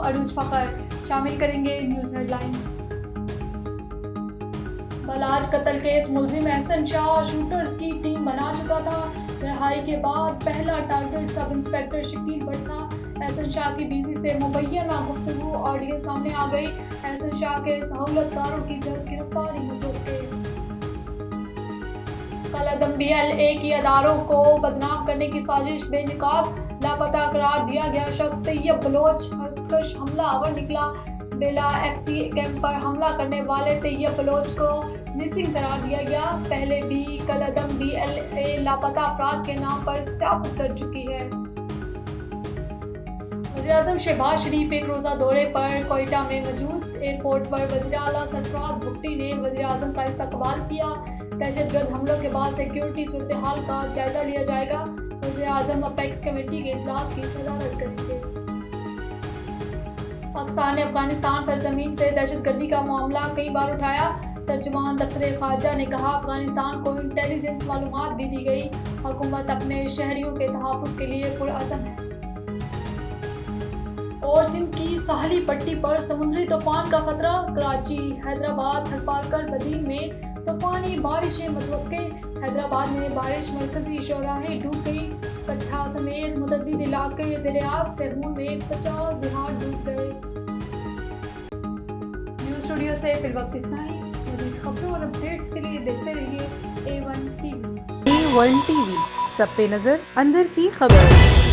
अरूज फ़खर। शामिल करेंगे news headlines. Balaj कत्ल केस मुलजिम एहसन शाह शूटर्स की टीम बना चुका था। रिहाई के बाद पहला target sub inspector Shakeel Bhatt था। एहसन शाह की बीवी से मुबैना गुफ्तगू ऑडियो सामने आ गई। एहसन शाह के सहूलतकारों की जल्द गिरफ्तारी मुतवक्के। कलअदम BLA की अदारों को बदनाम करने की साजिश बेनकाब। लापता करार दिया गया शख्स तैयब बलोच हरकश हमलावर निकला। बेला FC कैंप पर हमला करने वाले तैयब बलोच को मिसिंग करार दिया गया। पहले भी कलअदम BLA लापता अफराद के नाम पर सियासत कर चुकी है। वज़ीर-ए-आज़म शहबाज शरीफ एक रोज़ा दौरे पर कोयटा में मौजूद। एयरपोर्ट पर वज़ीर आला सरफराज भुट्टी ने वज़ीर-ए-आज़म का इस्तकबाल किया। दहशतगर्द हमलों के बाद सिक्योरिटी सूरत हाल का जायजा लिया जाएगा। वज़ीर-ए-आज़म अपेक्स कमेटी के इजलास की सदारत करेंगे। पाकिस्तान ने अफगानिस्तान सरजमीन से दहशतगर्दी का मामला कई बार उठाया। तर्जुमान दफ्तर खारजा ने कहा अफगानिस्तान को इंटेलिजेंस मालूमात भी दी गई। हुकूमत अपने शहरियों के तहफ़्फ़ुज़ के लिए पुरअज़म है। और सिंध की साहली पट्टी पर समुद्री तूफान का खतरा। कराची, हैदराबाद, थरपारकर, बदीन में तूफानी बारिशें मुतवक्के। हैदराबाद में बारिश मरकजी शौराहें डूब गई। कट्ठा समेत मुतअद्दिद इलाके ज़ेर-ए-आब। सेहून में 50 बिहार डूब गए। न्यूज़ स्टूडियो से फिलवक्त इतना ही। मज़ीद खबरों और अपडेट्स के लिए देखते रहिए A1 TV। A1 TV, सब पे नजर, अंदर की खबर।